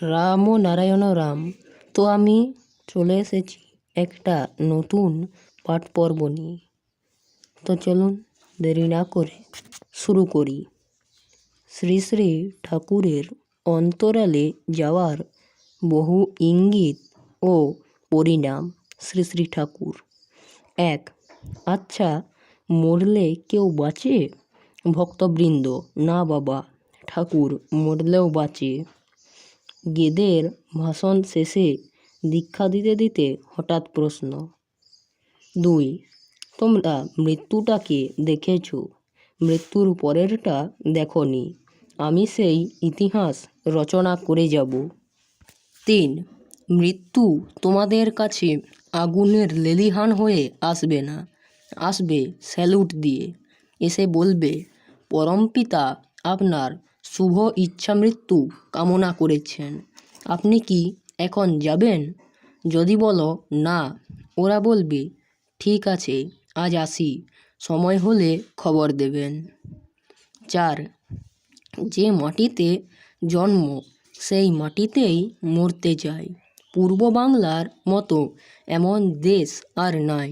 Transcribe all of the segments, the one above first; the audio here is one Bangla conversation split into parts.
রাম ও নারায়ণ রাম। তো আমি চলে এসেছি একটা নতুন পাঠ পর্ব নিয়ে। তো চলুন দেরি না করে শুরু করি। শ্রী শ্রী ঠাকুরের অন্তরালে যাওয়ার বহু ইঙ্গিত ও পরিণাম। শ্রী শ্রী ঠাকুর। 1. আচ্ছা, মরলে কেউ বাঁচে? ভক্তবৃন্দ: না বাবা, ঠাকুর মরলেও বাঁচে। গেদের ভাষণ শেষে দীক্ষা দিতে দিতে হঠাৎ প্রশ্ন। 2. তোমরা মৃত্যুটাকে দেখেছ, মৃত্যুর পরেরটা দেখনি। আমি সেই ইতিহাস রচনা করে যাব। 3. মৃত্যু তোমাদের কাছে আগুনের লেলিহান হয়ে আসবে না, আসবে স্যালুট দিয়ে। এসে বলবে, পরমপিতা আপনার শুভ ইচ্ছামৃত্যু কামনা করেছেন, আপনি কি এখন যাবেন? যদি বলো না, ওরা বলবে, ঠিক আছে, আজ আসি, সময় হলে খবর দেবেন। 4. যে মাটিতে জন্ম সেই মাটিতেই মরতে চাই। পূর্ব বাংলার মতো এমন দেশ আর নাই।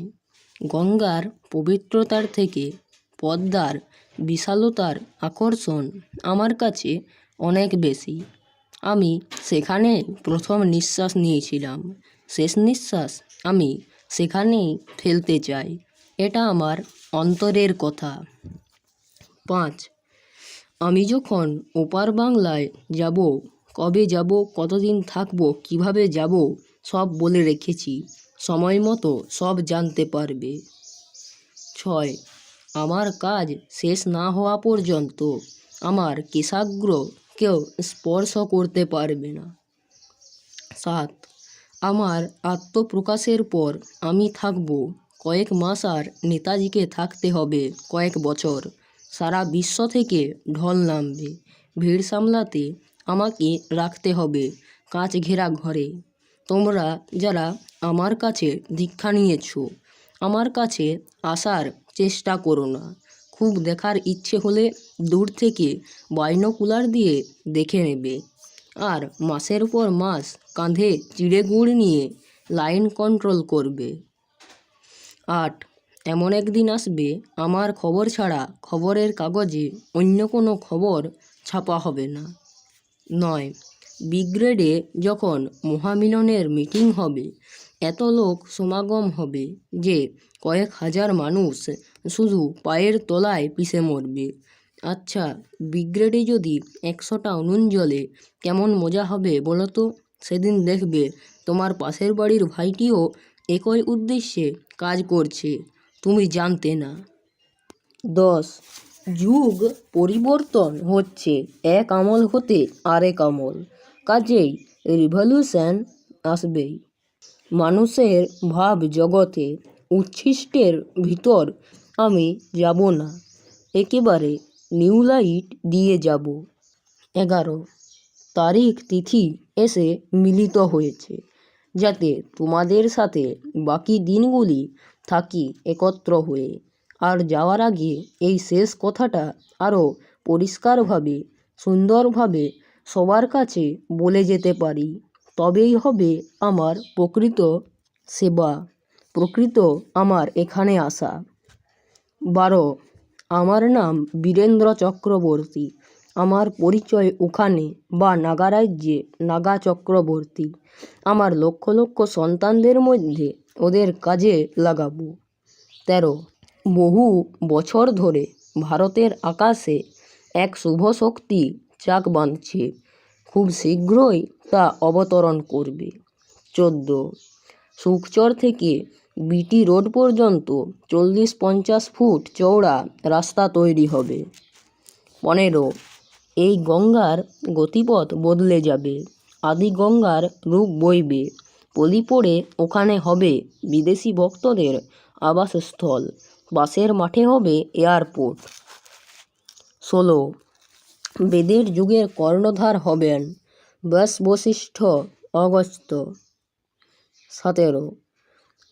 গঙ্গার পবিত্রতার থেকে পদ্মার বিশালতার আকর্ষণ আমার কাছে অনেক বেশি। আমি সেখানে প্রথম নিঃশ্বাস নিয়েছিলাম, শেষ নিঃশ্বাস আমি সেখানেই ফেলতে চাই। এটা আমার অন্তরের কথা। 5. আমি যখন ওপার বাংলায় যাব, কবে যাব, কতদিন থাকব, কিভাবে যাব, সব বলে রেখেছি। সময় মতো সব জানতে পারবে। 6. আমার কাজ শেষ না হওয়া পর্যন্ত আমার কেশাগ্র কেউ স্পর্শ করতে পারবে না। 7. আমার আত্মপ্রকাশের পর আমি থাকব কয়েক মাস, আর নেতাজিকে থাকতে হবে কয়েক বছর। সারা বিশ্ব থেকে ঢল নামবে, ভিড় সামলাতে আমাকে রাখতে হবে কাঁচ ঘেরা ঘরে। তোমরা যারা আমার কাছে দীক্ষা নিয়েছ, আমার কাছে আসার চেষ্টা করো না। খুব দেখার ইচ্ছে হলে দূর থেকে বাইনোকুলার দিয়ে দেখে নেবে, আর মাসের পর মাস কাঁধে চিড়ে গুড় নিয়ে লাইন কন্ট্রোল করবে। 8. এমন একদিন আসবে আমার খবর ছাড়া খবরের কাগজে অন্য কোনো খবর ছাপা হবে না। 9. ব্রিগেডে যখন মহামিলনের মিটিং হবে, এত লোক সমাগম হবে যে কয়েক হাজার মানুষ শুধু পায়ের তলায় পিষে মরবে। আচ্ছা, ব্রিগেডে যদি 100টা উনুন জ্বলে কেমন মজা হবে বলো তো? সেদিন দেখবে তোমার পাশের বাড়ির ভাইটিও একই উদ্দেশ্যে কাজ করছে, তুমি জানতে না। 10. যুগ পরিবর্তন হচ্ছে এক আমল হতে আরেক আমল, কাজেই রিভলিউশন আসবেই। মানুষের ভাব জগতে উচ্ছিষ্টের ভিতর আমি যাব না, একেবারে নিউ লাইট দিয়ে যাব। 11. তারিখ তিথি এসে মিলিত হয়েছে, যাতে তোমাদের সাথে বাকি দিনগুলি থাকি একত্র হয়ে। আর যাওয়ার আগে এই শেষ কথাটা আরও পরিষ্কারভাবে, সুন্দরভাবে সবার কাছে বলে যেতে পারি, তবেই হবে আমার প্রকৃত সেবা, প্রকৃত আমার এখানে আসা। 12. আমার নাম বীরেন্দ্র চক্রবর্তী। আমার পরিচয় ওখানে বা নাগারাজ্যে নাগা চক্রবর্তী। আমার লক্ষ লক্ষ সন্তানদের মধ্যে ওদের কাজে লাগাবো। 13. বহু বছর ধরে ভারতের আকাশে এক শুভ শক্তি চাক বাঁধছে, খুব শীঘ্রই তা অবতরণ করবে। 14. সুখচর থেকে বিটি রোড পর্যন্ত 40-50 ফুট চওড়া রাস্তা তৈরি হবে। 15. এই গঙ্গার গতিপথ বদলে যাবে, আদি গঙ্গার রূপ বইবে, পলি পড়ে ওখানে হবে বিদেশি ভক্তদের আবাসস্থল, বাসের মাঠে হবে এয়ারপোর্ট। 16. বেদের যুগের কর্ণধার হবেন ব্যাস, বশিষ্ঠ, অগস্ত্য। 17.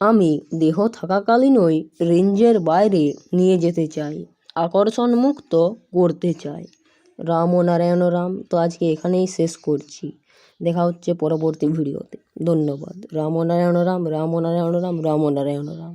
আমি দেহ থাকাকালীনই রেঞ্জের বাইরে নিয়ে যেতে চাই, আকর্ষণ মুক্ত করতে চাই। রাম ও নারায়ণ রাম। তো আজকে এখানেই শেষ করছি। দেখা হচ্ছে পরবর্তী ভিডিওতে। ধন্যবাদ। রাম নারায়ণ রাম, রাম নারায়ণ রাম, রাম নারায়ণ রাম।